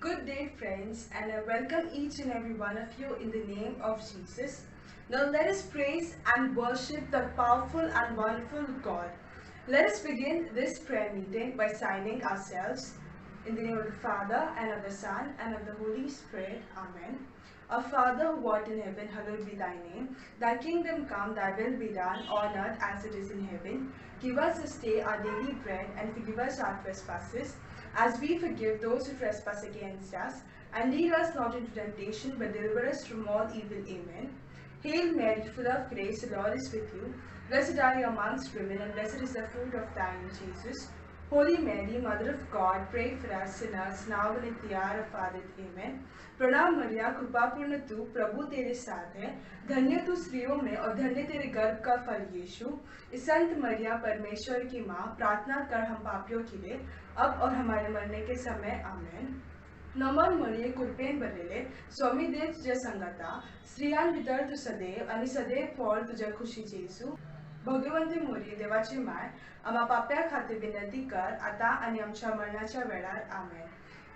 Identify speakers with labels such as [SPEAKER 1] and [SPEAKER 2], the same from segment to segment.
[SPEAKER 1] Good day, friends, and I welcome each and every one of you in the name of Jesus. Now, let us praise and worship the powerful and wonderful God. Let us begin this prayer meeting by signing ourselves in the name of the Father, and of the Son, and of the Holy Spirit. Amen. Our Father who art in heaven, hallowed be thy name. Thy kingdom come, thy will be done, on earth as it is in heaven. Give us this day our daily bread, and forgive us our trespasses, as we forgive those who trespass against us. And lead us not into temptation, but deliver us from all evil. Amen. Hail Mary, full of grace, the Lord is with you. Blessed are you amongst women, and blessed is the fruit of thy womb, Jesus. Holy Mary, Mother of God, pray for us sinners, now and at the hour of our death. Amen. प्रणाम मरिया, कृपा पूर्ण तू, प्रभु तेरे साथ है, धन्य तू स्त्रियों में और धन्य तेरे गर्भ का फल यीशु। इस संत मरिया परमेश्वर की माँ, प्रार्थना कर हम पापियों के लिए, अब और हमारे मरने के समय। आमेन. नमन मरिये कृपेन भरलेले, स्वामी देव तुझ्या संगता, स्त्रियां भितर तू सदैव आणि सदैव फळ तुझ्या खुशीचे येसू. भगवंती मोरी देवाची माय, आम्हा पाप्या खाते विनंती कर, आता आणि आमच्या मरणाच्या वेळार. आमेन.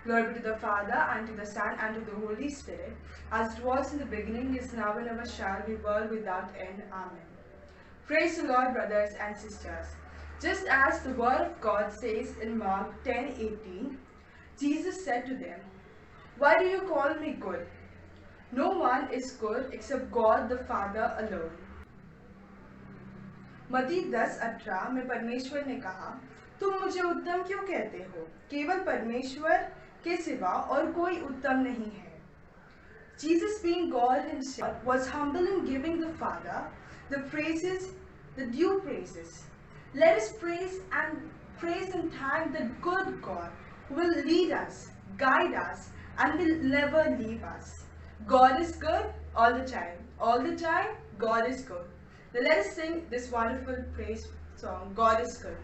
[SPEAKER 1] Glory be to the Father, and to the Son, and to the Holy Spirit, as it was in the beginning, is now, and ever shall be, world without end. Amen. Praise the Lord, brothers and sisters. Just as the Word of God says in Mark 10:18, Jesus said to them, "Why do you call me good? No one is good except God the Father alone." मत्ती 10:18 में परमेश्वर ने कहा, तुम मुझे उत्तम क्यों कहते हो? केवल परमेश्वर के सिवा और कोई उत्तम नहीं है. Jesus, being God himself, was humble in giving the Father the praises, the due praises. Let us praise and thank the good God who will lead us, guide us, and will never leave us. God is good all the time. All the time, God is good. Now let us sing this wonderful praise song, God is Good.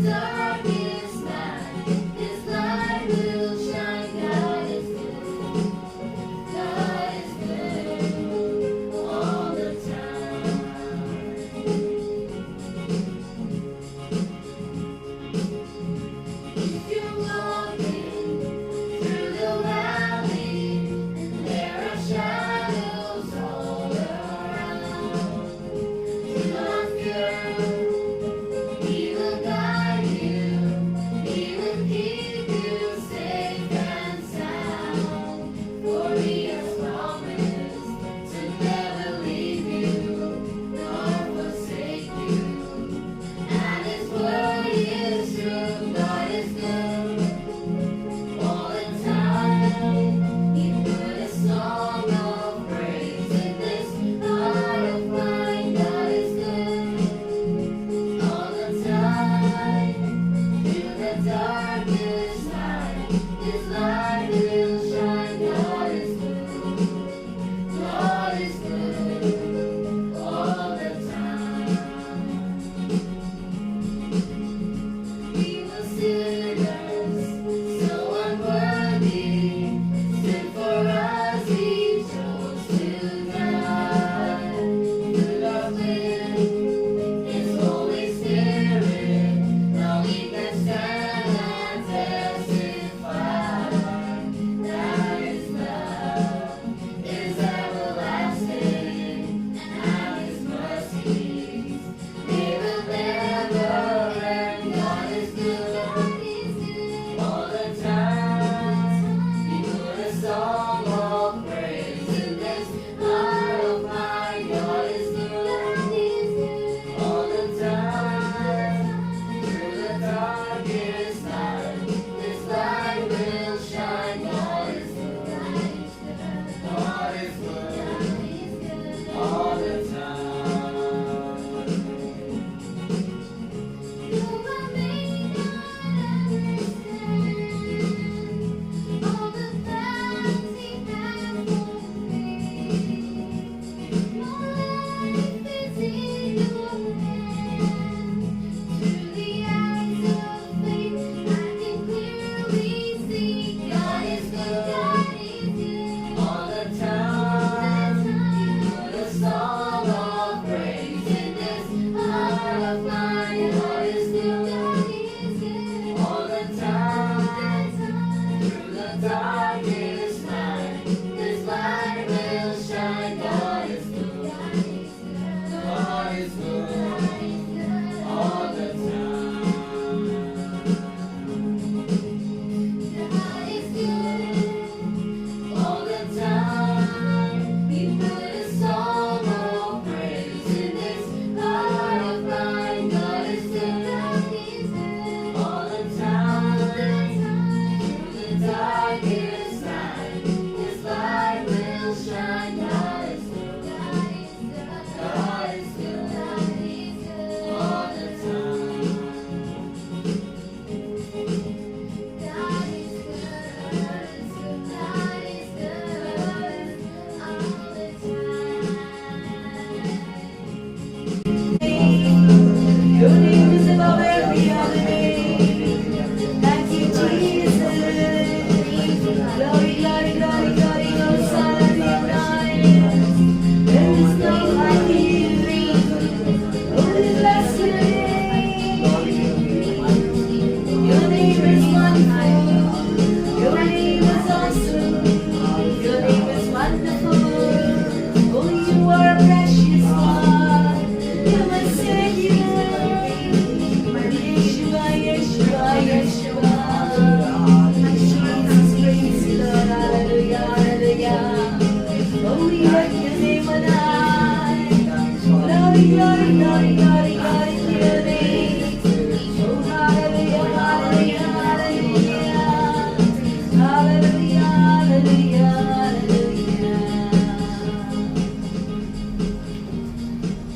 [SPEAKER 2] Darkest night, His light will shine.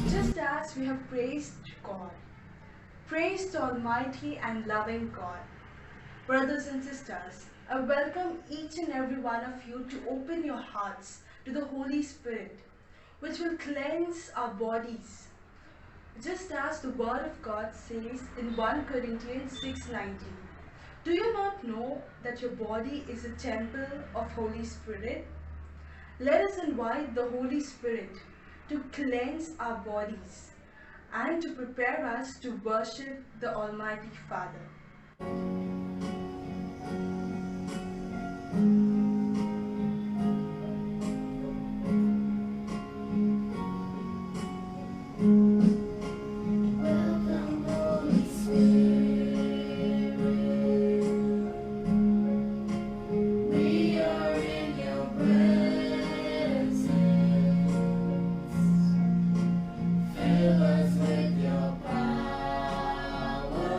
[SPEAKER 1] Just as we have praised God, praised the Almighty and loving God. Brothers and sisters, I welcome each and every one of you to open your hearts to the Holy Spirit, which will cleanse our bodies. Just as the Word of God says in 1 Corinthians 6:19, do you not know that your body is a temple of Holy Spirit? Let us invite the Holy Spirit to cleanse our bodies and to prepare us to worship the Almighty Father.
[SPEAKER 2] Welcome, Holy Spirit. We are in your presence. Fill us with your power.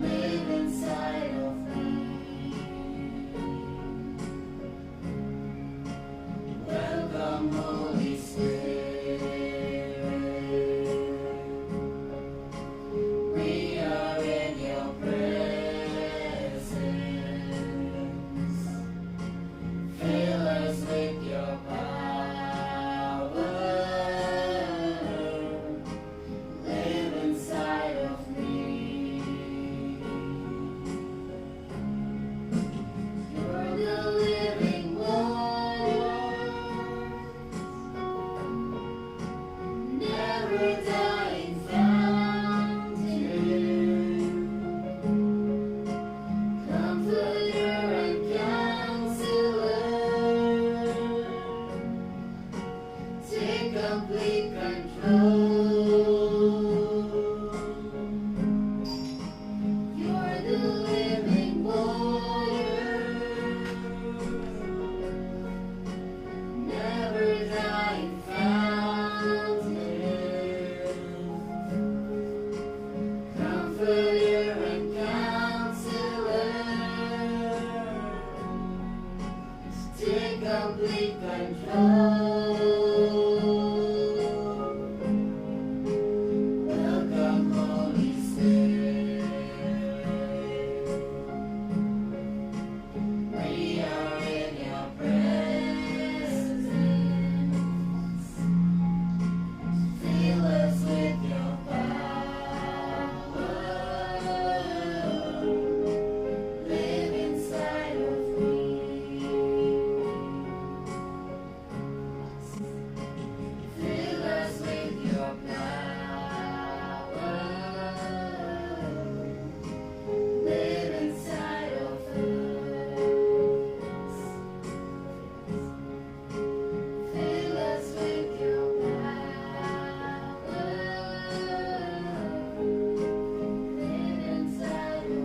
[SPEAKER 2] Live inside of me. Welcome, Holy Spirit. We are in your presence. Fill us with your power. Live inside of me. You're the living water, never dying fountain, comforter and counselor, take complete control. You're the living water, never dying fountain, comforter and counselor, take complete control. Welcome, Holy Spirit. We are in your presence. Fill us with your power. Live inside of me. Fill us with your power. Live inside of us. Fill us with your power. Live inside of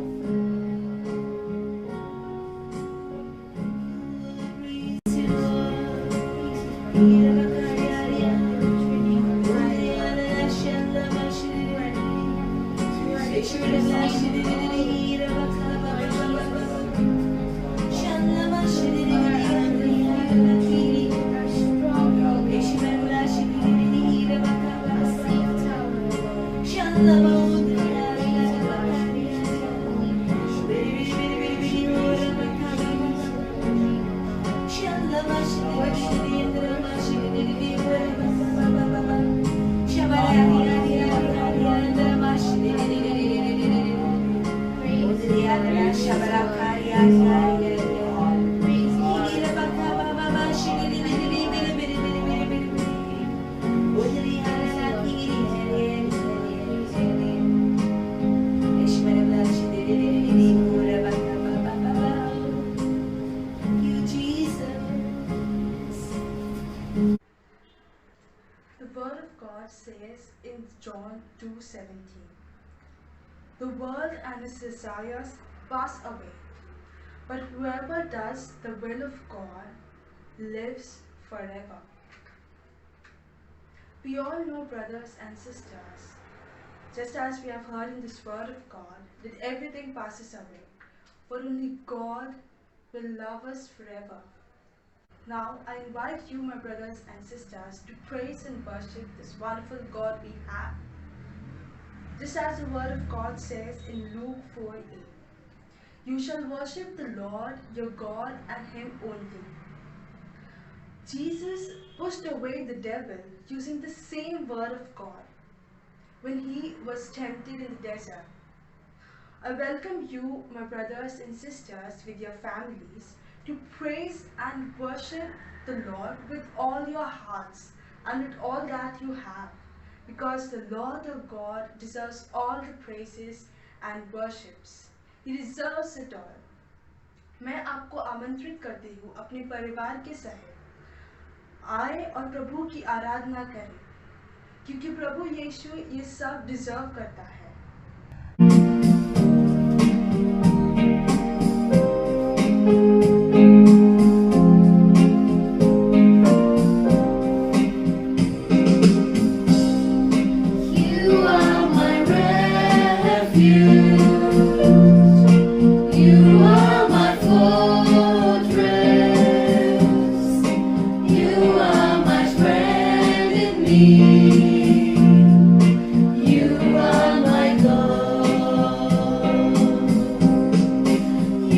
[SPEAKER 1] The Word of God says in John 2:17, the world and its desires pass away, but whoever does the will of God lives forever. We all know, brothers and sisters, just as we have heard in this Word of God, that everything passes away. but only God will love us forever. Now, I invite you, my brothers and sisters, to praise and worship this wonderful God we have. Just as the Word of God says in Luke 4:8, you shall worship the Lord your God and Him only. Jesus pushed away the devil using the same Word of God when he was tempted in the desert. I welcome you, my brothers and sisters, with your families, to praise and worship the Lord with all your hearts and with all that you have, because the Lord our God deserves all the praises and worships. He deserves it all. मैं आपको आमंत्रित करती हूँ अपने परिवार के सहित आए और प्रभु की आराधना करें, क्योंकि प्रभु यीशु ये सब डिजर्व करता है.
[SPEAKER 2] You are my refuge. You are my fortress. You are my strength in need. You are my God.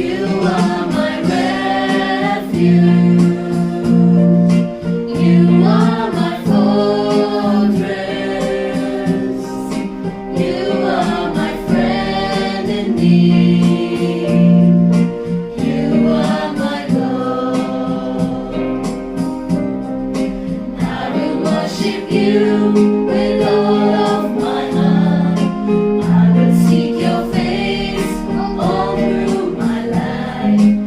[SPEAKER 2] You are my refuge. You are my fortress. You are my friend in need. You are my God. I will worship you with all of my heart. I will seek your face all through my life.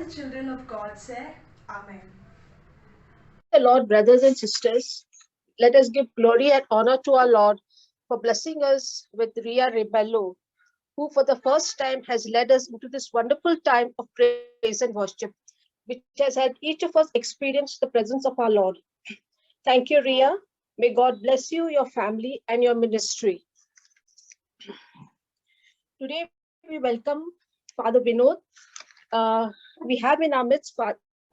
[SPEAKER 1] the children of God say, Amen.
[SPEAKER 3] The Lord, brothers and sisters, let us give glory and honor to our Lord for blessing us with Ria Rebello, who for the first time has led us into this wonderful time of praise and worship, which has had each of us experience the presence of our Lord. Thank you, Ria. May God bless you, your family, and your ministry. Today, we welcome Father Vinod. We have in our midst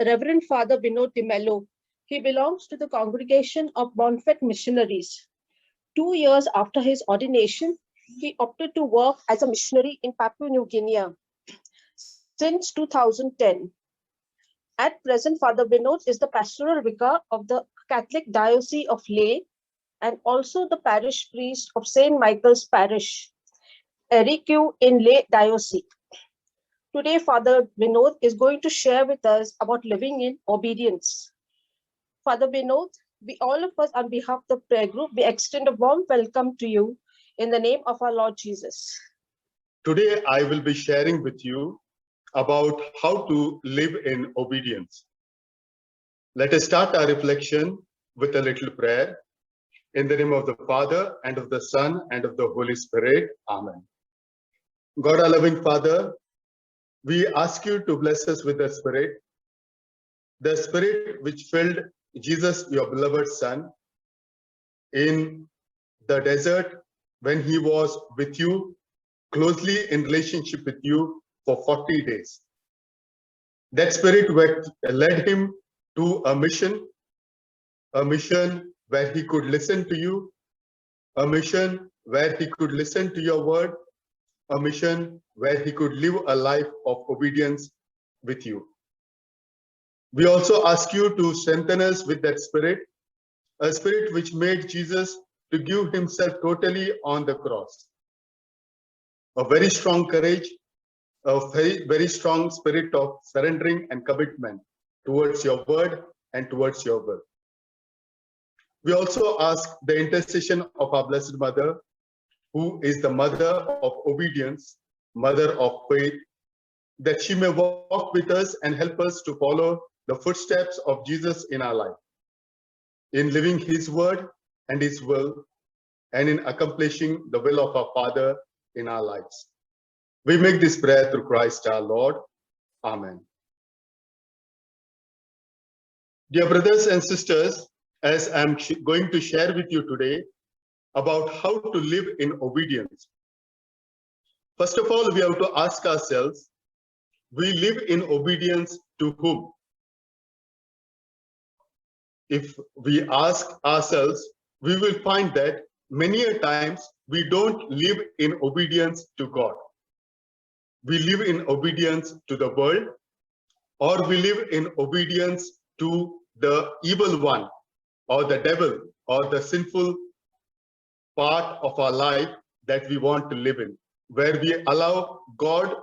[SPEAKER 3] Reverend Father Vinod Di Mello. He belongs to the congregation of Bonfet Missionaries. 2 years after his ordination, he opted to work as a missionary in Papua New Guinea since 2010. At present, Father Vinod is the pastoral vicar of the Catholic Diocese of Leh and also the parish priest of St. Michael's Parish, Ericu in Leh Diocese. Today, Father Vinod is going to share with us about living in obedience. Father Vinod, we all of us on behalf of the prayer group, we extend a warm welcome to you in the name of our Lord Jesus.
[SPEAKER 4] Today, I will be sharing with you about how to live in obedience. Let us start our reflection with a little prayer. In the name of the Father, and of the Son, and of the Holy Spirit. Amen. God, our loving Father, we ask you to bless us with the Spirit which filled Jesus, your beloved Son, in the desert when he was with you, closely in relationship with you for 40 days. That Spirit led him to a mission where he could listen to you, a mission where he could listen to your word, a mission where he could live a life of obedience with you. We also ask you to strengthen us with that Spirit, a Spirit which made Jesus to give himself totally on the cross. A very strong courage, a very strong spirit of surrendering and commitment towards your word and towards your will. We also ask the intercession of our Blessed Mother, who is the mother of obedience, mother of faith, that she may walk with us and help us to follow the footsteps of Jesus in our life, in living his word and his will, and in accomplishing the will of our Father in our lives. We make this prayer through Christ our Lord. Amen. Dear brothers and sisters, as I'm going to share with you today about how to live in obedience. First of all, we have to ask ourselves, we live in obedience to whom? If we ask ourselves, we will find that many a times we don't live in obedience to God. We live in obedience to the world, or we live in obedience to the evil one, or the devil, or the sinful part of our life that we want to live in, where we allow God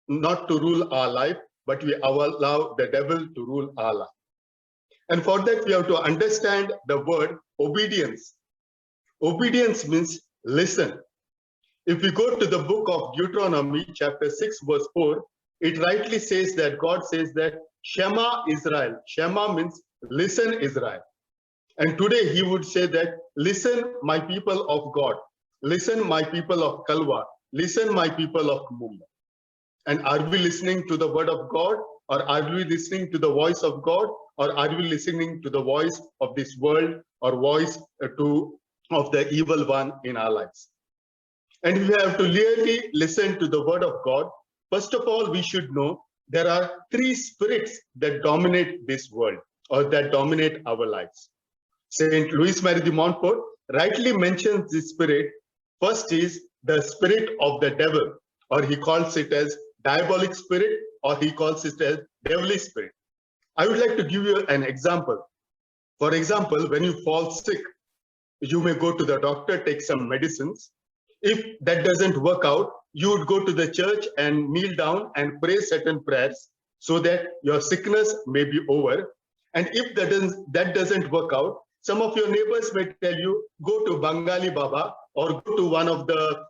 [SPEAKER 4] not to rule our life, but we allow the devil to rule our life. And for that, we have to understand the word obedience. Obedience means listen. If we go to the book of Deuteronomy, chapter 6, verse 4, it rightly says that God says that Shema Israel. Shema means listen, Israel. And today he would say that, listen, my people of God. Listen, my people of Kalwa. Listen, my people of Mumbai. And are we listening to the word of God? Or are we listening to the voice of God? Or are we listening to the voice of this world or voice of the evil one in our lives? And we have to really listen to the word of God. First of all, we should know there are three spirits that dominate this world or that dominate our lives. Saint Louis Marie de Montfort rightly mentions this spirit. First is the spirit of the devil, or he calls it as diabolic spirit, or he calls it as devilish spirit. I would like to give you an example. For example, when you fall sick, you may go to the doctor, take some medicines. If that doesn't work out, you would go to the church and kneel down and pray certain prayers so that your sickness may be over. And if that doesn't work out, some of your neighbors may tell you, go to Bengali Baba or go to one of the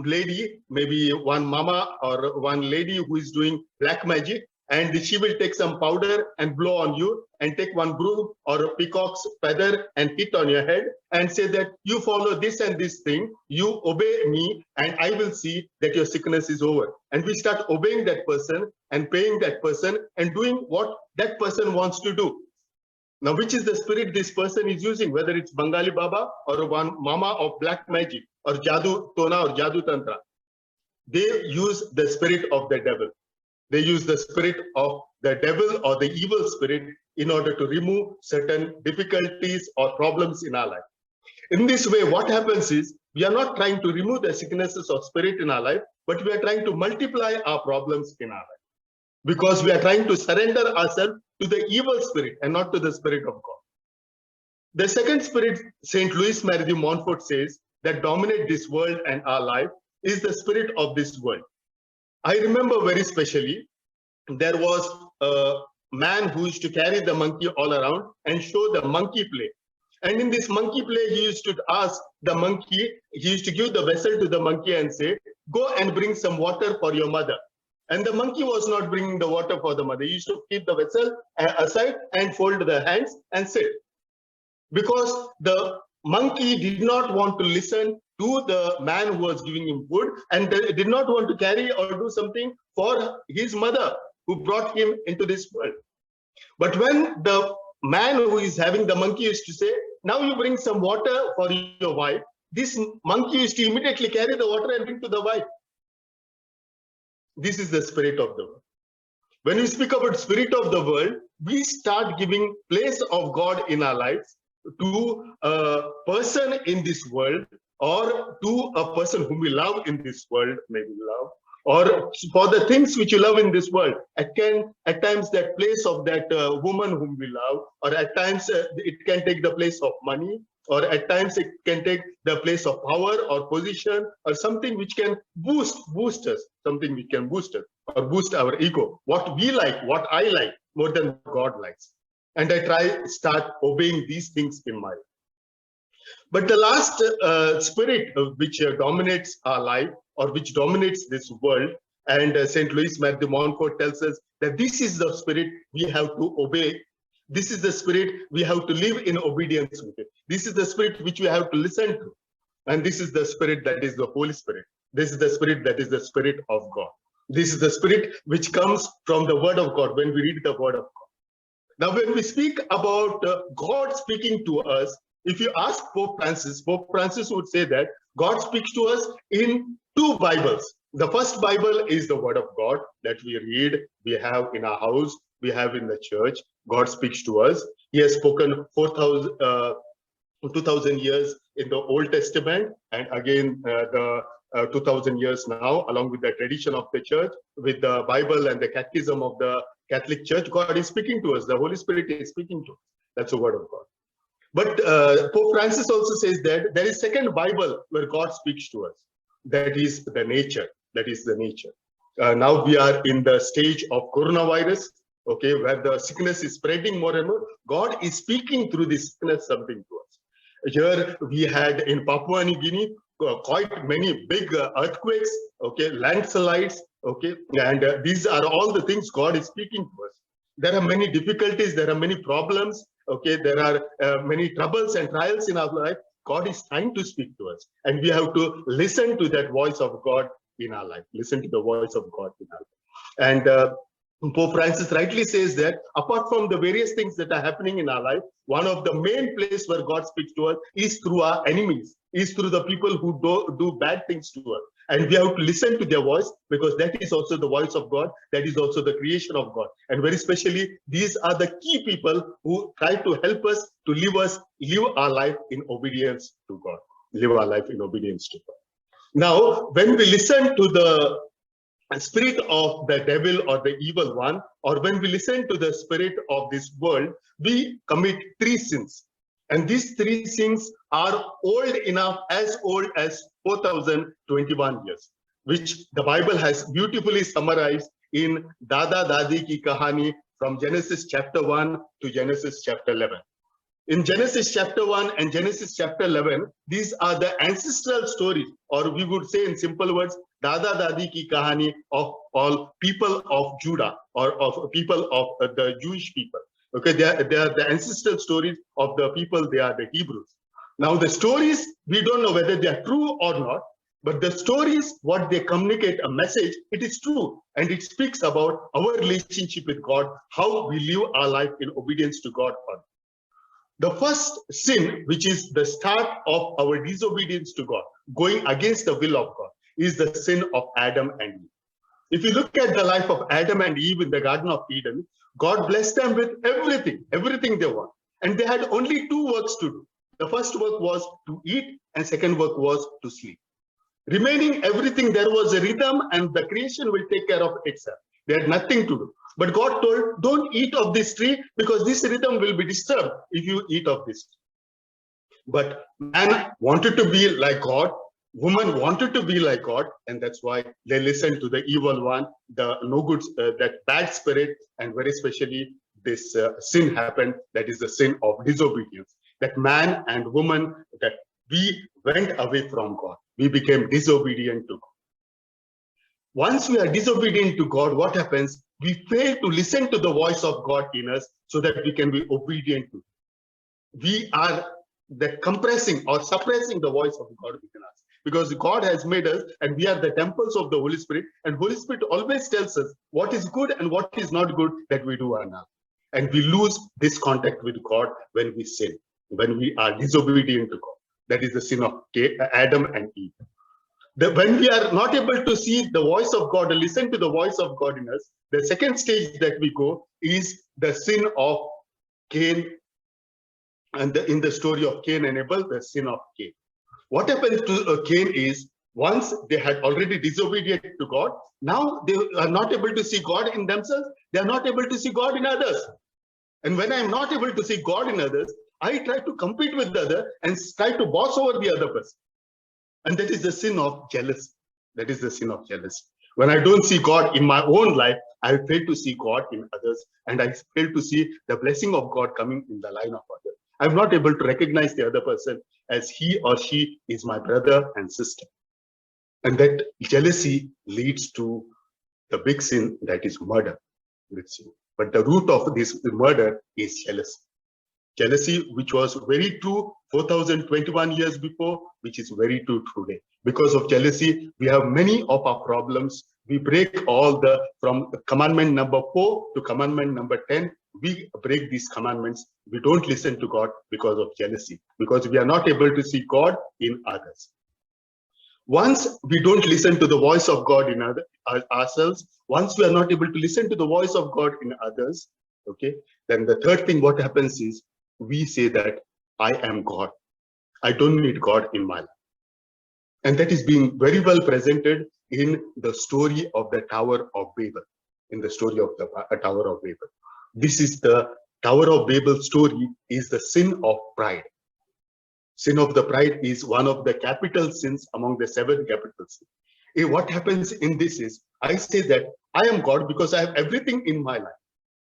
[SPEAKER 4] lady, maybe one mama or one lady who is doing black magic, and she will take some powder and blow on you and take one broom or a peacock's feather and hit on your head and say that you follow this and this thing, you obey me, and I will see that your sickness is over. And we start obeying that person and paying that person and doing what that person wants to do. Now, which is the spirit this person is using, whether it's Bengali Baba or one mama of black magic or Jadu Tona or Jadu Tantra? They use the spirit of the devil. They use the spirit of the devil or the evil spirit in order to remove certain difficulties or problems in our life. In this way, what happens is we are not trying to remove the sicknesses of spirit in our life, but we are trying to multiply our problems in our life, because we are trying to surrender ourselves to the evil spirit and not to the spirit of God. The second spirit, St. Louis Marie de Montfort says, that dominate this world and our life is the spirit of this world. I remember very specially, there was a man who used to carry the monkey all around and show the monkey play. And in this monkey play, he used to ask the monkey, he used to give the vessel to the monkey and say, go and bring some water for your mother. And the monkey was not bringing the water for the mother. He used to keep the vessel aside and fold the hands and sit. Because the monkey did not want to listen to the man who was giving him food, and did not want to carry or do something for his mother who brought him into this world. But when the man who is having the monkey used to say, now you bring some water for your wife, this monkey used to immediately carry the water and bring to the wife. This is the spirit of the world. When we speak about spirit of the world, we start giving place of God in our lives to a person in this world, or to a person whom we love in this world, maybe love, or for the things which you love in this world. At times that place of that woman whom we love, or at times it can take the place of money, or at times it can take the place of power or position, or something which can boost us, something which can boost us or boost our ego, what we like, what I like more than God likes. And I start obeying these things in my life. But the last spirit which dominates our life, or which dominates this world, and St. Louis Marie de Montfort tells us that this is the spirit we have to obey. This is the spirit we have to live in obedience with it. This is the spirit which we have to listen to. And this is the spirit that is the Holy Spirit. This is the spirit that is the spirit of God. This is the spirit which comes from the word of God when we read the word of God. Now, when we speak about God speaking to us, if you ask Pope Francis would say that God speaks to us in two Bibles. The first Bible is the word of God that we read, we have in our house, we have in the church. God speaks to us. He has spoken 2,000 years in the Old Testament, and again the 2,000 years now, along with the tradition of the church, with the Bible and the catechism of the Catholic Church. God is speaking to us. The Holy Spirit is speaking to us. That's the word of God. But Pope Francis also says that there is second Bible where God speaks to us. That is the nature. That is the nature. Now we are in the stage of coronavirus, okay, where the sickness is spreading more and more. God is speaking through this sickness something to us. Here we had in Papua New Guinea quite many big earthquakes, okay, landslides, okay, and these are all the things God is speaking to us. There are many difficulties, there are many problems, okay, there are many troubles and trials in our life. God is trying to speak to us, and we have to listen to that voice of God in our life. Listen to the voice of God in our life. And Pope Francis rightly says that apart from the various things that are happening in our life, one of the main places where God speaks to us is through our enemies, is through the people who do bad things to us. And we have to listen to their voice, because that is also the voice of God. That is also the creation of God. And very specially, these are the key people who try to help us to live our life in obedience to God. Live our life in obedience to God. Now, when we listen to the spirit of the devil or the evil one, or when we listen to the spirit of this world, we commit three sins. And these three sins are old enough, as old as 4,021 years, which the Bible has beautifully summarized in Dada Dadi Ki Kahani from Genesis chapter 1 to Genesis chapter 11. In Genesis chapter 1 and Genesis chapter 11, these are the ancestral stories, or we would say in simple words, Dada Dadi ki kahani of all people of Judah, or of people of the Jewish people. Okay, they are the ancestral stories of the people, they are the Hebrews. Now the stories, we don't know whether they are true or not, but the stories, what they communicate, a message, it is true. And it speaks about our relationship with God, how we live our life in obedience to God. The first sin, which is the start of our disobedience to God, going against the will of God, is the sin of Adam and Eve. If you look at the life of Adam and Eve in the Garden of Eden, God blessed them with everything they want. And they had only two works to do. The first work was to eat, and second work was to sleep. Remaining everything, there was a rhythm, and the creation will take care of itself. They had nothing to do. But God told, don't eat of this tree, because this rhythm will be disturbed if you eat of this tree. But man wanted to be like God, woman wanted to be like God, and that's why they listened to the evil one, the no good, that bad spirit, and very especially this sin happened, that is the sin of disobedience. That man and woman, that we went away from God. We became disobedient to God. Once we are disobedient to God, what happens? We fail to listen to the voice of God in us so that we can be obedient to Him. We are compressing or suppressing the voice of God within us, because God has made us and we are the temples of the Holy Spirit, and Holy Spirit always tells us what is good and what is not good that we do or not. And we lose this contact with God when we sin, when we are disobedient to God. That is the sin of Adam and Eve. When we are not able to see the voice of God or listen to the voice of God in us, the second stage that we go is the sin of Cain. And in the story of Cain and Abel, the sin of Cain. What happens to Cain is, once they had already disobedient to God, now they are not able to see God in themselves. They are not able to see God in others. And when I am not able to see God in others, I try to compete with the other and try to boss over the other person. And that is the sin of jealousy. That is the sin of jealousy. When I don't see God in my own life, I fail to see God in others, and I fail to see the blessing of God coming in the line of others. I'm not able to recognize the other person as he or she is my brother and sister. And that jealousy leads to the big sin, that is murder. But the root of this murder is jealousy. Jealousy, which was very true 4021 years before, which is very true today. Because of jealousy, we have many of our problems. We break all from commandment number 4 to commandment number 10. We break these commandments. We don't listen to God because of jealousy, because we are not able to see God in others. Once we don't listen to the voice of God in ourselves, once we are not able to listen to the voice of God in others, okay, then the third thing what happens is, we say that I am God. I don't need God in my life. And that is being very well presented in the story of the Tower of Babel, in the story of the Tower of Babel. This is the Tower of Babel story, is the sin of pride. Sin of the pride is one of the capital sins among the 7 capital sins. What happens in this is, I say that I am God because I have everything in my life.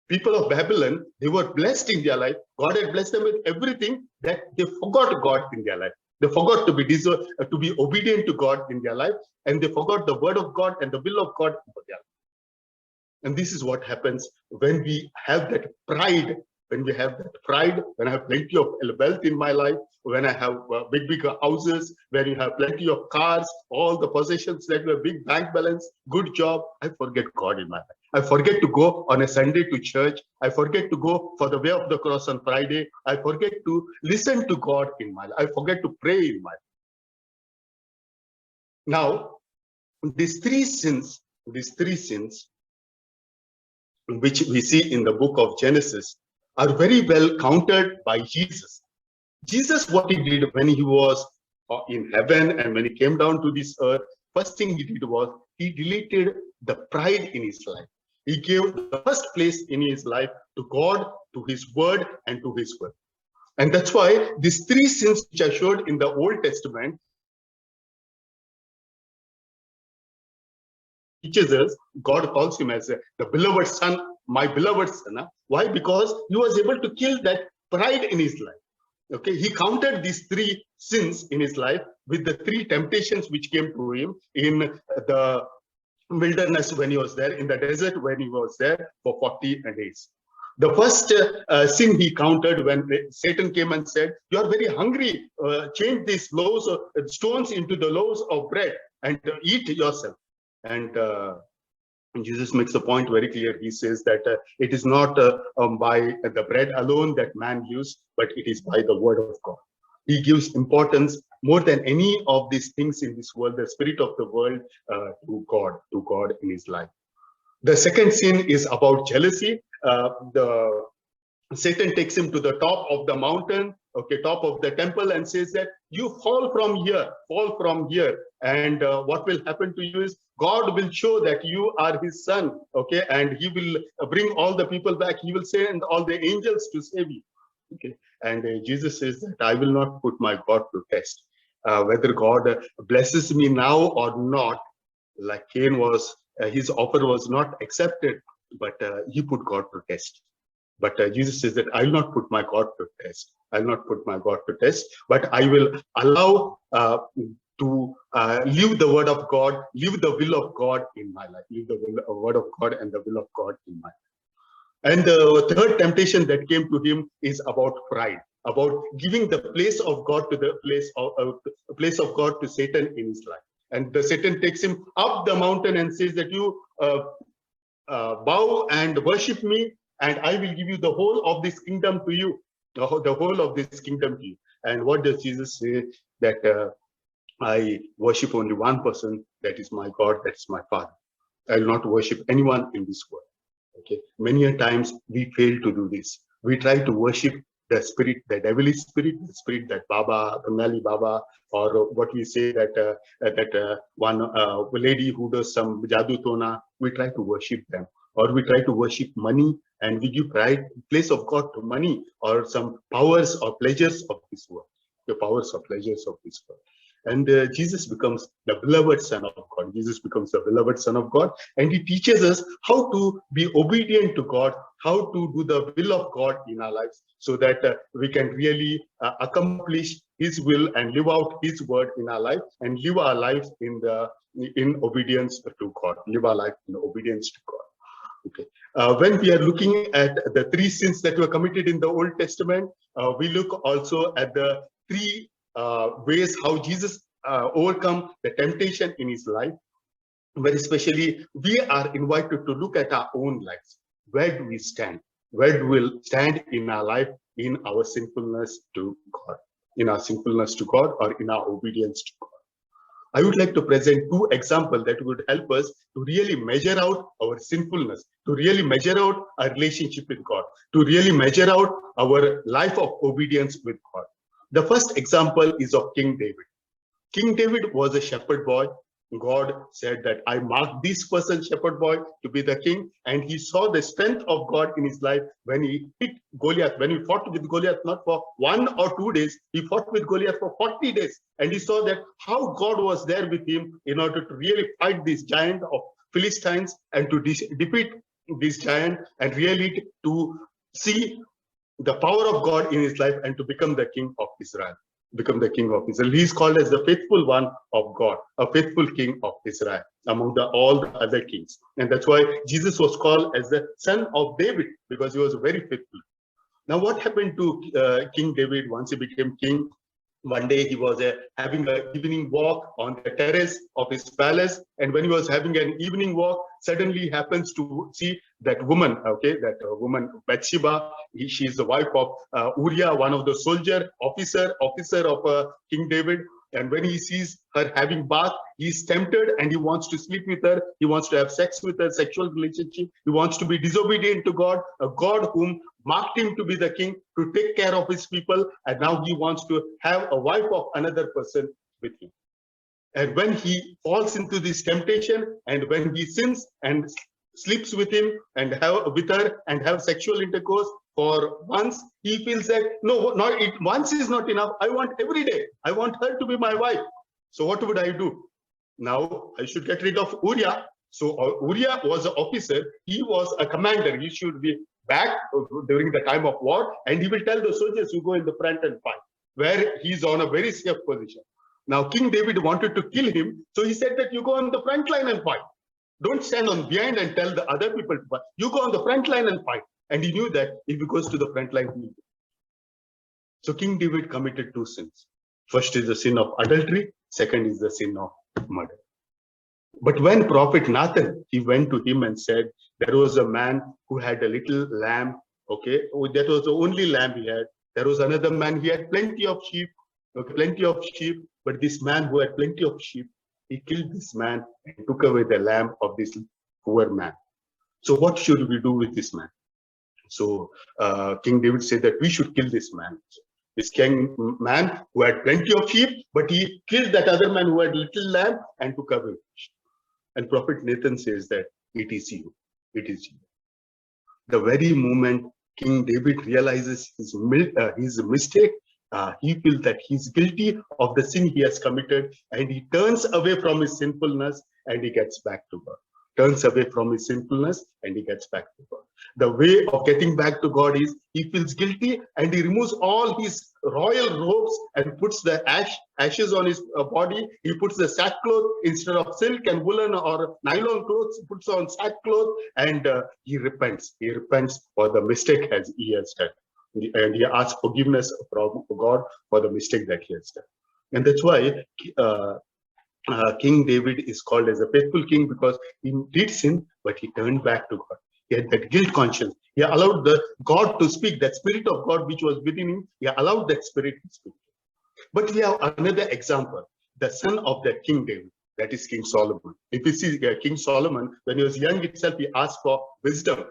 [SPEAKER 4] People of Babylon, they were blessed in their life. God had blessed them with everything, that they forgot God in their life. They forgot to be obedient to God in their life, and they forgot the word of God and the will of God for their life. And this is what happens when we have that pride. When we have that pride, when I have plenty of wealth in my life, when I have big houses, when you have plenty of cars, all the possessions, that have big bank balance, good job, I forget God in my life. I forget to go on a Sunday to church. I forget to go for the way of the cross on Friday. I forget to listen to God in my life. I forget to pray in my life. Now, these three sins, which we see in the book of Genesis, are very well countered by Jesus. Jesus, what he did when he was in heaven and when he came down to this earth, first thing he did was he deleted the pride in his life. He gave the first place in his life to God, to his word, and to his word. And that's why these 3 sins which are showed in the Old Testament teaches us, God calls him as the beloved son, my beloved son. Why? Because he was able to kill that pride in his life. Okay, he counted these three sins in his life with the three temptations which came to him in the wilderness when he was there, in the desert when he was there for 40 days. The first sin he counted when Satan came and said, "You are very hungry. Change these loaves of stones into the loaves of bread and eat yourself." And Jesus makes a point very clear. He says that it is not by the bread alone that man lives, but it is by the word of God. He gives importance more than any of these things in this world, the spirit of the world, to God in his life. The second sin is about jealousy. Satan takes him to the top of the mountain, okay, top of the temple, and says that you fall from here. And what will happen to you is God will show that you are his son, okay, and he will bring all the people back. He will send all the angels to save you, okay. And Jesus says that I will not put my God to test. Whether God blesses me now or not, like Cain was, his offer was not accepted, but he put God to test. But Jesus says that I will not put my God to test. I will not put my God to test, but I will allow to live the word of God, live the will of God in my life, live the word of God and the will of God in my life. And the third temptation that came to him is about pride, about giving the place of God to the place of God to Satan in his life. And the Satan takes him up the mountain and says that you bow and worship me, and I will give you the whole of this kingdom to you, the whole of this kingdom to you. And what does Jesus say? That I worship only one person, that is my God, that is my Father. I will not worship anyone in this world. Okay, many a times we fail to do this. We try to worship the spirit, the devilish spirit, the spirit that Baba, Bengali Baba, or what we say that one lady who does some Jadu Tona, we try to worship them. Or we try to worship money, and we give place of God to money or some powers or pleasures of this world, the powers or pleasures of this world. And Jesus becomes the beloved Son of God. Jesus becomes the beloved Son of God, and he teaches us how to be obedient to God, how to do the will of God in our lives, so that we can really accomplish his will and live out his word in our life, and live our life in obedience to God, live our life in obedience to God. Okay. When we are looking at the three sins that were committed in the Old Testament, we look also at the three ways how Jesus overcome the temptation in his life. Very especially, we are invited to look at our own lives. Where do we stand? Where do we stand in our life, in our sinfulness to God, in our sinfulness to God, or in our obedience to God? I would like to present two examples that would help us to really measure out our sinfulness, to really measure out our relationship with God, to really measure out our life of obedience with God. The first example is of King David. King David was a shepherd boy. God said that I marked this person, shepherd boy, to be the king. And he saw the strength of God in his life when he hit Goliath, when he fought with Goliath, not for 1 or 2 days, he fought with Goliath for 40 days. And he saw that how God was there with him in order to really fight this giant of Philistines and to defeat this giant, and really to see the power of God in his life and to become the king of Israel. Become the king of Israel. He is called as the faithful one of God, a faithful king of Israel among all the other kings. And that's why Jesus was called as the son of David, because he was very faithful. Now, what happened to King David once he became king? One day he was having an evening walk on the terrace of his palace, and when he was having an evening walk, suddenly he happens to see that woman, woman Bathsheba. She is the wife of Uriah, one of the officer of King David. And when he sees her having bath, he's tempted and he wants to sleep with her. He wants to have sex with her, sexual relationship. He wants to be disobedient to God, a God whom marked him to be the king, to take care of his people. And now he wants to have a wife of another person with him. And when he falls into this temptation, and when he sins and sleeps with him and with her and have sexual intercourse for once, he feels that no, once is not enough. I want every day. I want her to be my wife. So what would I do? Now I should get rid of Uriah. So Uriah was an officer. He was a commander. He should be back during the time of war, and he will tell the soldiers, you go in the front and fight, where he's on a very safe position. Now, King David wanted to kill him, so he said that you go on the front line and fight. Don't stand on behind and tell the other people to fight. You go on the front line and fight. And he knew that if he goes to the front line, he will. So King David committed two sins. First is the sin of adultery. Second is the sin of murder. But when Prophet Nathan, he went to him and said, there was a man who had a little lamb. Okay, that was the only lamb he had. There was another man, he had plenty of sheep. Okay, plenty of sheep. But this man who had plenty of sheep, he killed this man and took away the lamb of this poor man. So what should we do with this man? So King David said that we should kill this man. This king man who had plenty of sheep, but he killed that other man who had little lamb and took away. And Prophet Nathan says that it is you. It is you. The very moment King David realizes his mistake, he feels that he's guilty of the sin he has committed, and he turns away from his sinfulness and he gets back to God. Turns away from his sinfulness and he gets back to God. The way of getting back to God is he feels guilty and he removes all his royal robes and puts the ashes on his body. He puts the sackcloth instead of silk and woolen or nylon clothes. He puts on sackcloth and he repents. He repents for the mistake as he has done. And he asks forgiveness from God for the mistake that he has done. And that's why King David is called as a faithful king, because he did sin, but he turned back to God. He had that guilt conscience. He allowed the God to speak, that spirit of God which was within him. He allowed that spirit to speak. But we have another example, the son of the King David, that is King Solomon. If you see King Solomon, when he was young itself, he asked for wisdom,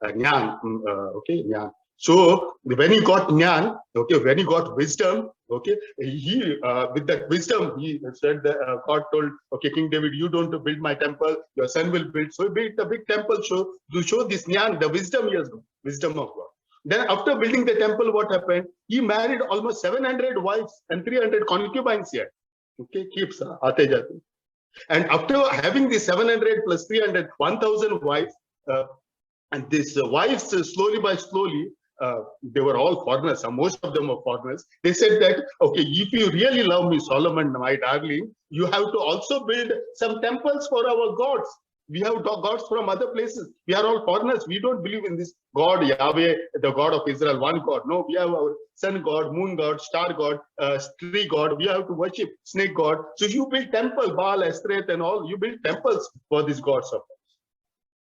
[SPEAKER 4] Nyan, okay, Nyan. So when he got Nyan, okay, when he got wisdom, okay, he with that wisdom, he said that God told, okay, King David, you don't build my temple, your son will build. So he built a big temple to show this Nyan, the wisdom he has got, wisdom of God. Then after building the temple, what happened? He married almost 700 wives and 300 concubines here. Okay, keeps aate jate. And after having the 700 plus 300, 1,000 wives, and these wives slowly by slowly, they were all foreigners, most of them were foreigners. They said that, okay, if you really love me, Solomon, my darling, you have to also build some temples for our gods. We have gods from other places. We are all foreigners. We don't believe in this God, Yahweh, the God of Israel, one God. No, we have our sun God, moon God, star God, tree God. We have to worship snake God. So you build temple, Baal, Ashtoreth and all. You build temples for these gods of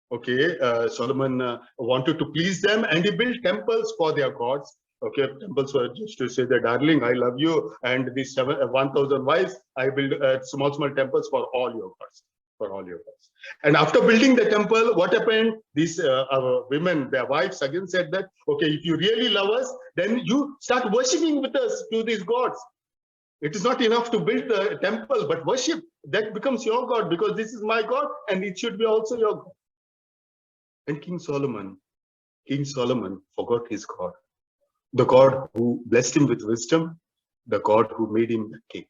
[SPEAKER 4] Okay, Solomon wanted to please them, and he built temples for their gods. Okay, temples were just to say that, darling, I love you, and these 1,000 wives, I build small temples for all your gods, And after building the temple, what happened? These women, their wives, again said that, okay, if you really love us, then you start worshiping with us to these gods. It is not enough to build the temple, but worship, that becomes your God, because this is my God, and it should be also your God. And King Solomon forgot his God, the God who blessed him with wisdom, the God who made him the king,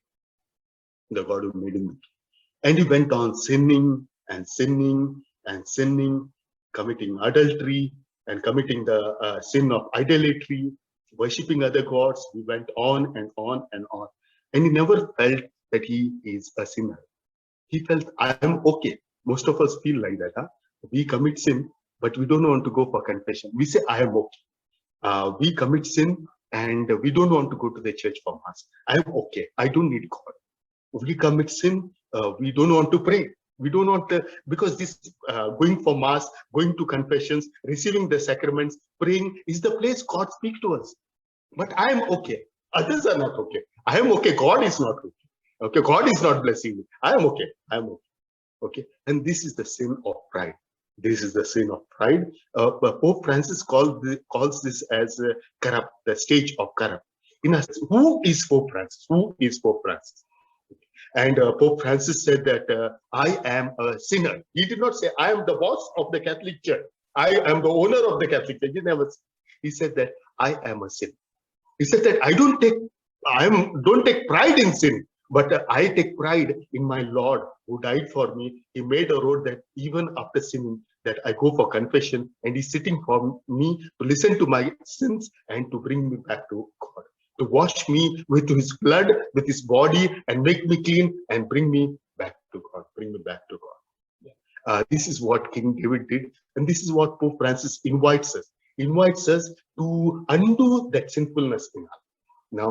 [SPEAKER 4] And he went on sinning and sinning and sinning, committing adultery and committing the sin of idolatry, worshipping other gods. He went on and on and on. And he never felt that he is a sinner. He felt, I am okay. Most of us feel like that. Huh? We commit sin, but we don't want to go for confession. We say, I am okay. We commit sin and we don't want to go to the church for mass. I am okay. I don't need God. We commit sin. We don't want to pray. We don't want to, because this going for mass, going to confessions, receiving the sacraments, praying is the place God speaks to us. But I am okay. Others are not okay. I am okay. God is not okay. Okay, God is not blessing me. I am okay. Okay. And this is the sin of pride. This is the sin of pride. Pope Francis calls this as corrupt, the stage of corrupt. Who is Pope Francis? And Pope Francis said that I am a sinner. He did not say, I am the boss of the Catholic Church. I am the owner of the Catholic Church. He said that I am a sinner. He said that I don't take pride in sin, but I take pride in my Lord who died for me. He made a road that even after sinning, that I go for confession, and he's sitting for me to listen to my sins and to bring me back to God, to wash me with his blood, with his body, and make me clean and bring me back to God, bring me back to God. This is what King David did, and this is what Pope Francis invites us to undo that sinfulness in us. Now,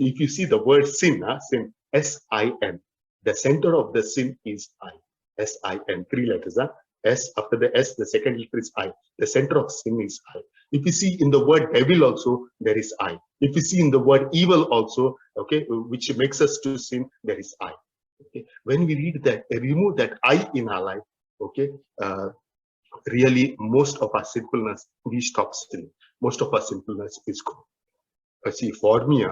[SPEAKER 4] if you see the word sin, sin, S-I-N, the center of the sin is I, S-I-N, 3 letters. S, after the S, the second letter is I. The center of sin is I. If you see in the word devil also, there is I. If you see in the word evil also, okay, which makes us to sin, there is I. Okay, when we read that, remove that I in our life, okay, really most of our sinfulness, we stop sinning. Most of our sinfulness is gone. See, for me,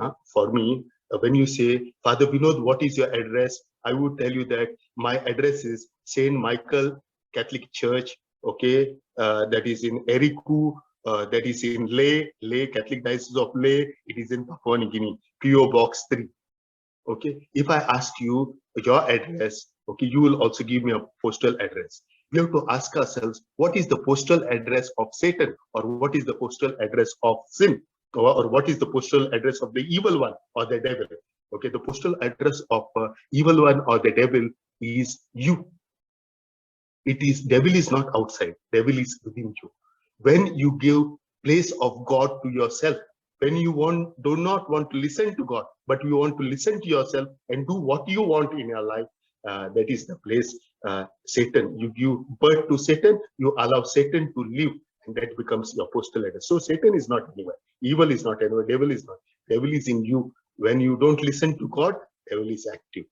[SPEAKER 4] when you say, Father Vinod, what is your address? I would tell you that my address is Saint Michael Catholic Church, okay, that is in Eriku, that is in Leh, Catholic Diocese of Leh. It is in Papua New Guinea, PO Box 3. Okay, if I ask you your address, okay, you will also give me a postal address. We have to ask ourselves, what is the postal address of Satan, or what is the postal address of sin, or what is the postal address of the evil one or the devil? Okay, the postal address of evil one or the devil is you. It is, devil is not outside, devil is within you. When you give place of God to yourself, when you do not want to listen to God, but you want to listen to yourself and do what you want in your life, that is the place Satan. You give birth to Satan, you allow Satan to live, and that becomes your postal address. So Satan is not anywhere, evil is not anywhere, devil is not. Devil is in you. When you don't listen to God, devil is active,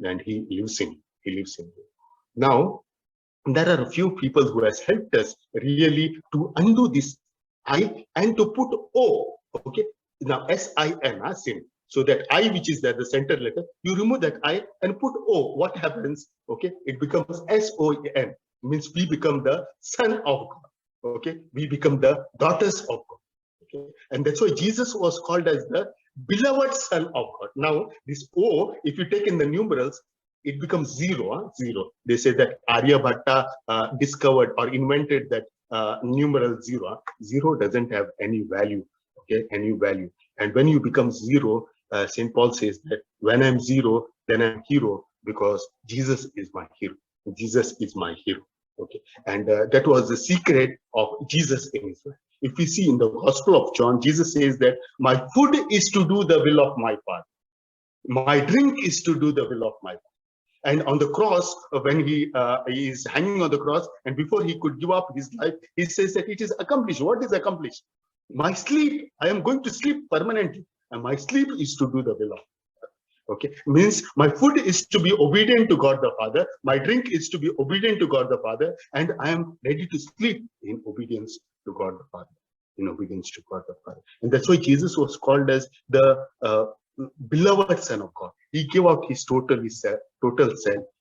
[SPEAKER 4] and he lives in you. Now, there are a few people who has helped us really to undo this I and to put O. Okay, now S-I-N, sin. So that I, which is the center letter, you remove that I and put O. What happens? Okay, it becomes S-O-N. Means we become the son of God. Okay, we become the daughters of God. Okay, and that's why Jesus was called as the beloved son of God. Now, this O, if you take in the numerals, it becomes 0. They say that Aryabhatta discovered or invented that numeral 0. 0 doesn't have any value. Okay, any value. And when you become 0, St. Paul says that when I'm 0, then I'm hero, because Jesus is my hero. Jesus is my hero. Okay, and that was the secret of Jesus in his life. If we see in the Gospel of John, Jesus says that my food is to do the will of my Father. My drink is to do the will of my Father. And on the cross, when he is hanging on the cross, and before he could give up his life, he says that it is accomplished. What is accomplished? My sleep, I am going to sleep permanently, and my sleep is to do the will of God. Okay, means my food is to be obedient to God the Father, my drink is to be obedient to God the Father, and I am ready to sleep in obedience to God the Father, in obedience to God the Father. And that's why Jesus was called as the beloved Son of God. He gave out his total self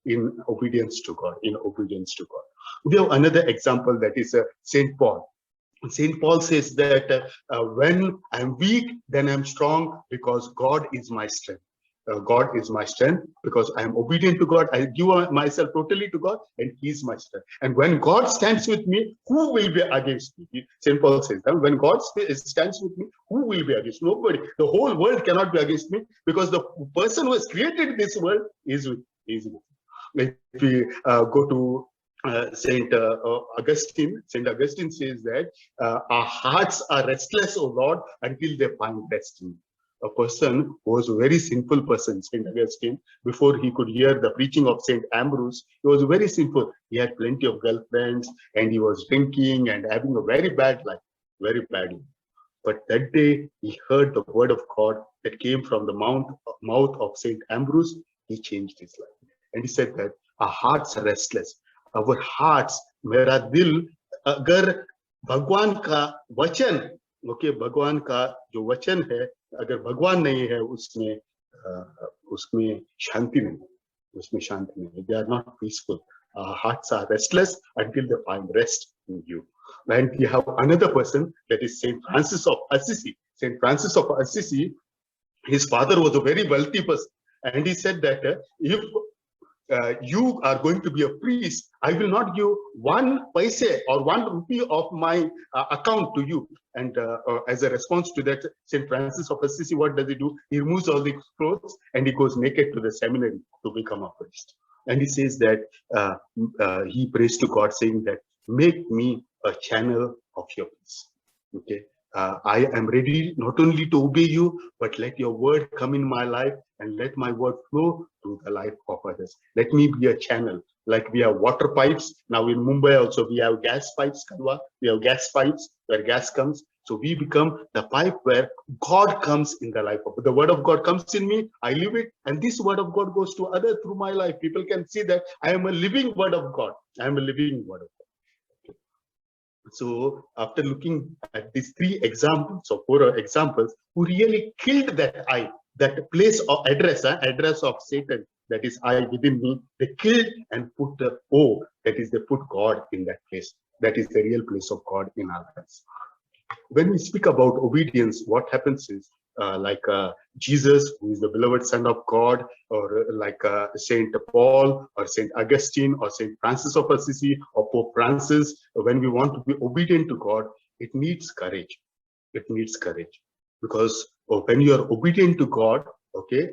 [SPEAKER 4] in obedience to God, in obedience to God. We have another example, that is Saint Paul. Saint Paul says that when I'm weak, then I'm strong, because God is my strength. God is my strength, because I am obedient to God. I give myself totally to God, and he is my strength. And when God stands with me, who will be against me? Saint Paul says that when God stands with me, who will be against me? Nobody. The whole world cannot be against me, because the person who has created this world is with me. If we go to Saint Augustine says that our hearts are restless, O Lord, until they find rest in you. A person who was a very sinful person, Saint Augustine, before he could hear the preaching of Saint Ambrose, he was very sinful. He had plenty of girlfriends, and he was drinking and having a very bad life, very bad life. But that day he heard the word of God that came from the mouth of Saint Ambrose. He changed his life, and he said that our hearts are restless. Our hearts, मेरा दिल अगर भगवान का वचन, okay, भगवान का जो वचन है, अगर भगवान नहीं है उसमें, उसमें शांति नहीं, they are not peaceful. Our hearts are restless until they find rest in you. And we have another person, that is Saint Francis of Assisi. Saint Francis of Assisi, his father was a very wealthy person, and he said that if you are going to be a priest. I will not give 1 paise or 1 rupee of my account to you. And as a response to that, St. Francis of Assisi, what does he do? He removes all the clothes and he goes naked to the seminary to become a priest. And he says that he prays to God, saying that, make me a channel of your peace. Okay. I am ready not only to obey you, but let your word come in my life and let my word flow to the life of others. Let me be a channel. Like we have water pipes. Now in Mumbai also we have gas pipes, Kalwa. We have gas pipes where gas comes. So we become the pipe where God comes in the life of the word of God comes in me. I live it. And this word of God goes to others through my life. People can see that I am a living word of God. I am a living word of God. So after looking at these 3 examples or 4 examples, who really killed that I, that place of address of Satan, that is I within me, they killed and put the O, that is they put God in that place. That is the real place of God in our lives. When we speak about obedience, what happens is Jesus, who is the beloved Son of God, or like Saint Paul or Saint Augustine or Saint Francis of Assisi or Pope Francis, when we want to be obedient to God, it needs courage. It needs courage, because when you are obedient to God, okay,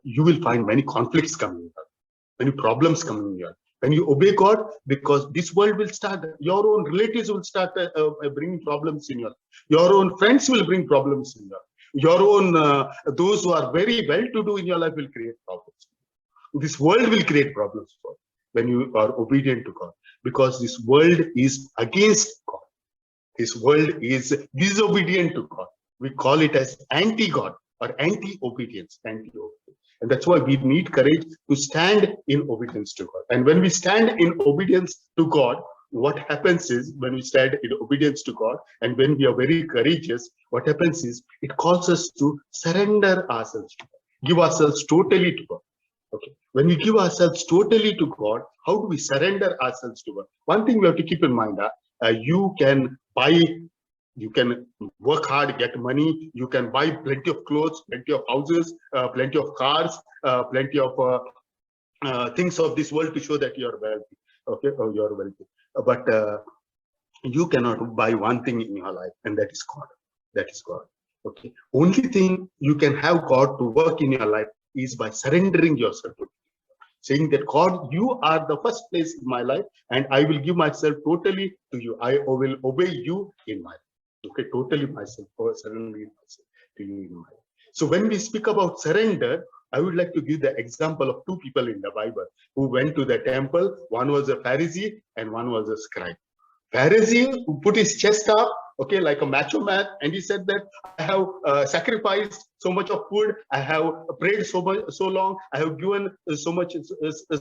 [SPEAKER 4] you will find many conflicts coming up, many problems coming here. When you obey God, because this world will start, your own relatives will start bringing problems in your own friends will bring problems in your own, those who are very well-to-do in your life will create problems. This world will create problems for you when you are obedient to God, because this world is against God. This world is disobedient to God. We call it as anti-God or anti-obedience, anti-obedience. And that's why we need courage to stand in obedience to God. And when we stand in obedience to God, what happens is, when we stand in obedience to God and when we are very courageous, what happens is it calls us to surrender ourselves to God, give ourselves totally to God. Okay. When we give ourselves totally to God, how do we surrender ourselves to God? One thing we have to keep in mind, you can buy, you can work hard, get money, you can buy plenty of clothes, plenty of houses, plenty of cars, plenty of things of this world to show that you are wealthy. Okay, or you are wealthy. But you cannot buy one thing in your life, and that is God. That is God. Okay. Only thing you can have God to work in your life is by surrendering yourself to Him. Saying that, God, you are the first place in my life, and I will give myself totally to you. I will obey you in my life. Okay, totally myself, or surrendering myself to you in my life. So when we speak about surrender, I would like to give the example of 2 people in the Bible who went to the temple. One was a Pharisee and one was a scribe. Pharisee who put his chest up, okay, like a macho man, and he said that I have sacrificed so much of food, I have prayed so much, so long, I have given so much,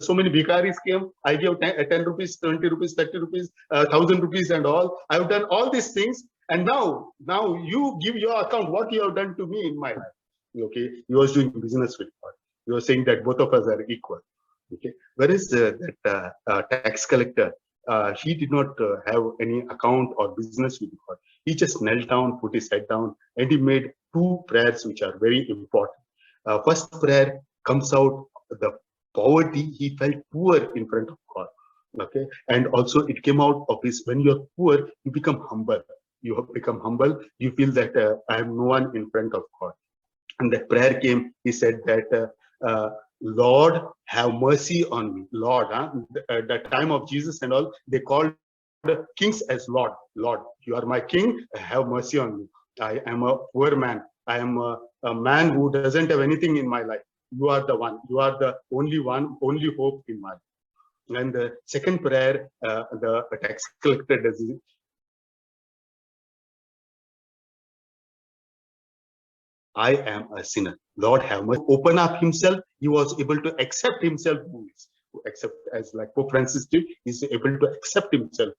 [SPEAKER 4] so many bhikaris came, I gave 10 rupees, 20 rupees, 30 rupees, 1,000 rupees and all. I have done all these things, and now you give your account what you have done to me in my life. Okay, he was doing business with God. He was saying that both of us are equal. Okay, whereas that tax collector, he did not have any account or business with God. He just knelt down, put his head down, and he made 2 prayers which are very important. First prayer comes out the poverty. He felt poor in front of God. Okay, and also it came out of his, when you're poor, you become humble. You have become humble. You feel that I am no one in front of God. And that prayer came. He said that, Lord, have mercy on me. Lord, at the time of Jesus and all, they called kings as Lord. Lord, you are my king. Have mercy on me. I am a poor man. I am a man who doesn't have anything in my life. You are the one. You are the only one, only hope in my life. And the second prayer, the tax collector does. I am a sinner. Lord, have mercy. Open up himself. He was able to accept himself, who is, to accept, as like Pope Francis did, is able to accept himself.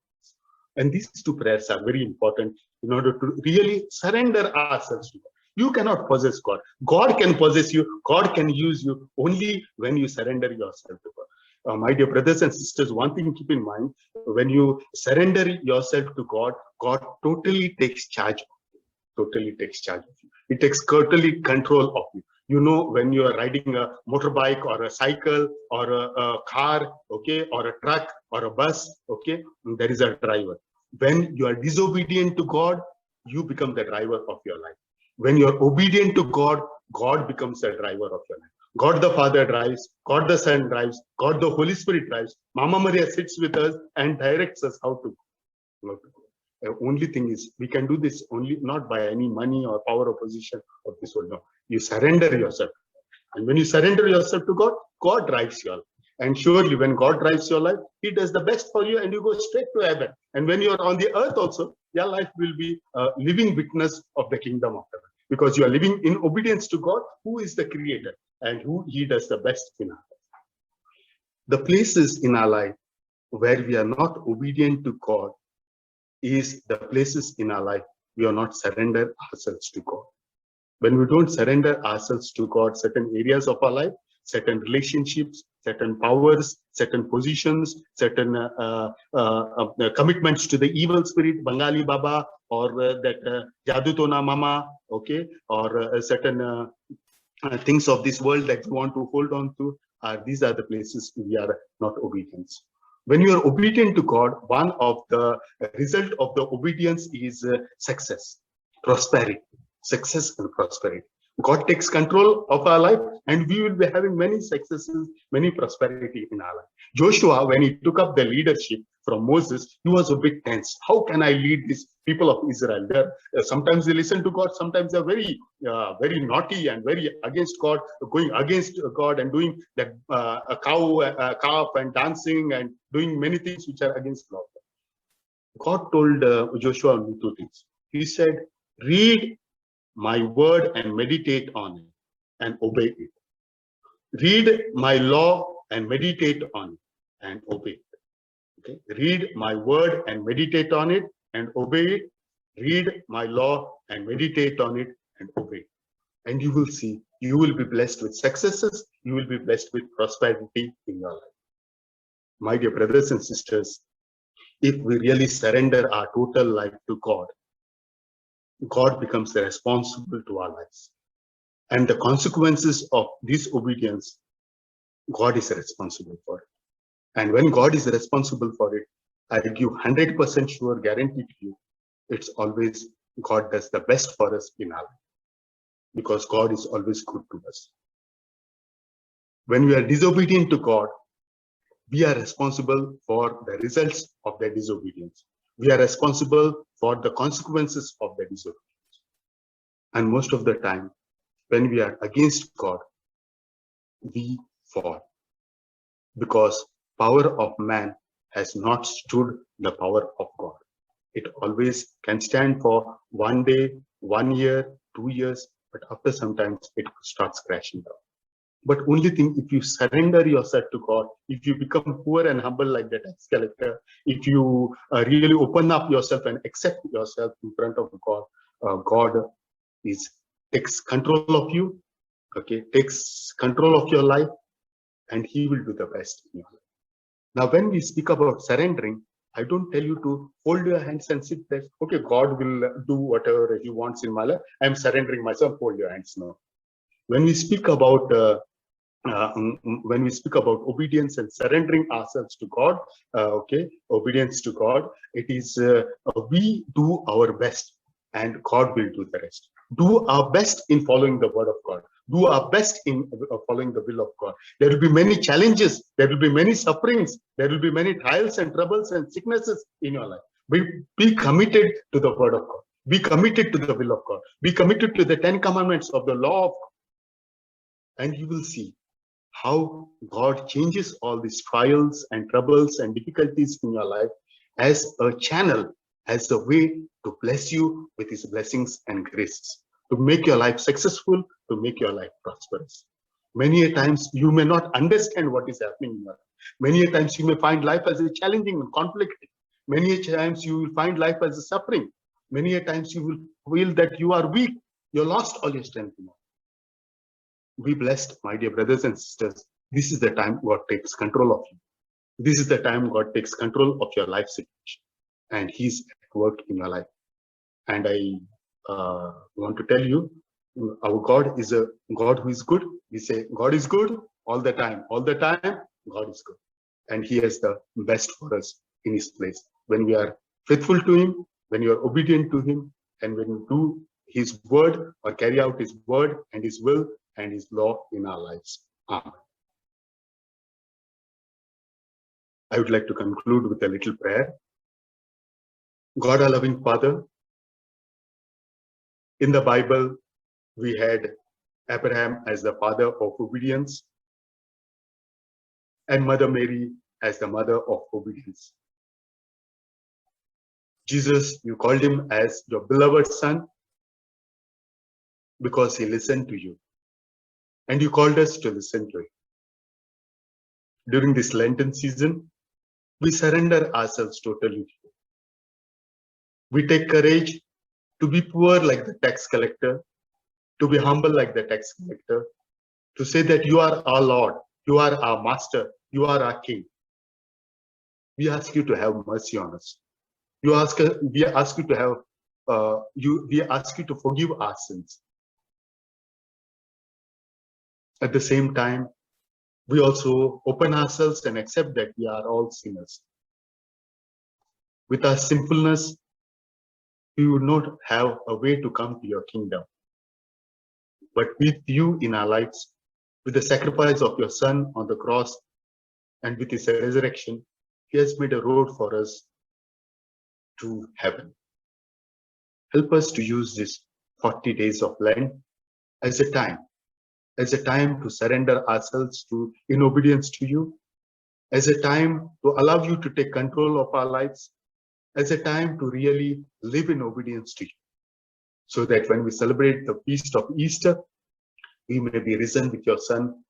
[SPEAKER 4] And these 2 prayers are very important in order to really surrender ourselves to God. You cannot possess God. God can possess you. God can use you only when you surrender yourself to God. My dear brothers and sisters, one thing to keep in mind: when you surrender yourself to God, God totally takes charge of you. Totally takes charge of you. He takes totally control of you. You know, when you are riding a motorbike or a cycle or a car, okay, or a truck or a bus, okay, there is a driver. When you are disobedient to God, you become the driver of your life. When you are obedient to God, God becomes the driver of your life. God the Father drives, God the Son drives, God the Holy Spirit drives. Mama Maria sits with us and directs us how to go. The only thing is, we can do this only not by any money or power or position of this world. No, you surrender yourself. And when you surrender yourself to God, God drives your life. And surely when God drives your life, He does the best for you and you go straight to heaven. And when you are on the earth also, your life will be a living witness of the kingdom of heaven. Because you are living in obedience to God, who is the creator and who He does the best in our life. The places in our life where we are not obedient to God is the places in our life we are not surrender ourselves to God. When we don't surrender ourselves to God, certain areas of our life, certain relationships, certain powers, certain positions, certain commitments to the evil spirit, Bengali Baba, or that Jadu Tona Mama, okay, or certain things of this world that we want to hold on to, these are the places we are not obedient. When you are obedient to God, one of the result of the obedience is success, prosperity, success and prosperity. God takes control of our life and we will be having many successes, many prosperity in our life. Joshua, when he took up the leadership from Moses, he was a bit tense. How can I lead these people of Israel? Sometimes they listen to God, sometimes they're very naughty and very against God, going against God and doing that a calf and dancing and doing many things which are against God. God told Joshua only two things. He said, read my word and meditate on it and obey it. Read my law and meditate on it and obey it. Okay? Read my word and meditate on it and obey it. Read my law and meditate on it and obey it. And you will see, you will be blessed with successes, you will be blessed with prosperity in your life. My dear brothers and sisters, if we really surrender our total life to God, God becomes responsible to our lives. And the consequences of disobedience, God is responsible for it. And when God is responsible for it, I give 100% sure guarantee to you, it's always God does the best for us in our life. Because God is always good to us. When we are disobedient to God, we are responsible for the results of the disobedience. We are responsible for the consequences of the disobedience. And most of the time, when we are against God, we fall. Because power of man has not stood the power of God. It always can stand for 1 day, 1 year, 2 years, but after sometimes it starts crashing down. But only thing, if you surrender yourself to God, if you become poor and humble like that tax collector, if you really open up yourself and accept yourself in front of God, God takes control of you, okay, takes control of your life, and He will do the best in your life. Now, when we speak about surrendering, I don't tell you to hold your hands and sit there. Okay, God will do whatever He wants in my life. I'm surrendering myself. Hold your hands. No. When we speak about obedience and surrendering ourselves to God, okay, obedience to God, it is we do our best, and God will do the rest. Do our best in following the word of God. Do our best in following the will of God. There will be many challenges. There will be many sufferings. There will be many trials and troubles and sicknesses in your life. Be committed to the word of God. Be committed to the will of God. Be committed to the 10 commandments of the law of God. And you will see how God changes all these trials and troubles and difficulties in your life as a channel, as a way to bless you with His blessings and graces, to make your life successful, to make your life prosperous. Many a times you may not understand what is happening in your life. Many a times you may find life as a challenging and conflicting. Many a times you will find life as a suffering. Many a times you will feel that you are weak. You lost all your strength. Be blessed, my dear brothers and sisters. This is the time God takes control of you. This is the time God takes control of your life situation. And He's at work in your life. And I want to tell you, Our God is a God who is good. We say God is good all the time. All the time, God is good. And He has the best for us in His place. When we are faithful to Him, when you are obedient to Him, and when you do His word or carry out His word and His will and His law in our lives. Amen. I would like to conclude with a little prayer. God, our loving Father, in the Bible, we had Abraham as the father of obedience and Mother Mary as the mother of obedience. Jesus, you called him as your beloved son because he listened to you. And you called us to listen to him. During this Lenten season, we surrender ourselves totally to you. We take courage to be poor like the tax collector, to be humble like the tax collector, to say that you are our Lord, you are our Master, you are our King. We ask you to have mercy on us. We ask you to have we ask you to forgive our sins. At the same time, we also open ourselves and accept that we are all sinners. With our sinfulness, we would not have a way to come to your kingdom. But with you in our lives, with the sacrifice of your Son on the cross, and with his resurrection, he has made a road for us to heaven. Help us to use this 40 days of Lent as a time to surrender ourselves in obedience to you, as a time to allow you to take control of our lives, as a time to really live in obedience to you, so that when we celebrate the feast of Easter, we may be risen with your Son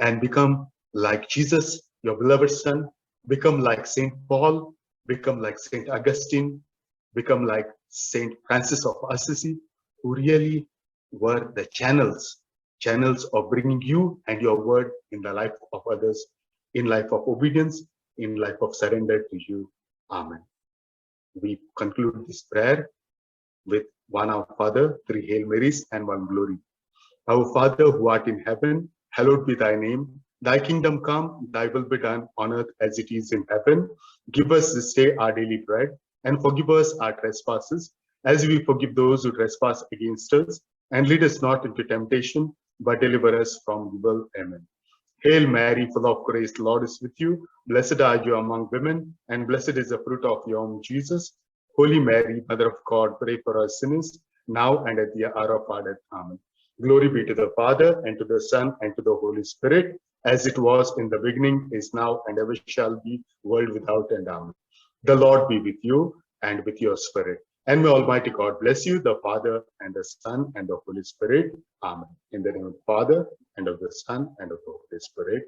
[SPEAKER 4] and become like Jesus, your beloved Son, become like Saint Paul, become like Saint Augustine, become like Saint Francis of Assisi, who really were the channels of bringing you and your word in the life of others, in life of obedience, in life of surrender to you. Amen. We conclude this prayer with one Our Father, 3 Hail Marys, and 1 Glory. Our Father who art in heaven, hallowed be thy name. Thy kingdom come, thy will be done on earth as it is in heaven. Give us this day our daily bread, and forgive us our trespasses, as we forgive those who trespass against us. And lead us not into temptation, but deliver us from evil. Amen. Hail Mary, full of grace, the Lord is with you. Blessed are you among women, and blessed is the fruit of your womb, Jesus. Holy Mary, Mother of God, pray for us sinners, now and at the hour of our death. Amen. Glory be to the Father, and to the Son, and to the Holy Spirit, as it was in the beginning, is now, and ever shall be, world without end. Amen. The Lord be with you, and with your spirit. And may Almighty God bless you, the Father, and the Son, and the Holy Spirit. Amen. In the name of the Father, and of the Son, and of the Holy Spirit.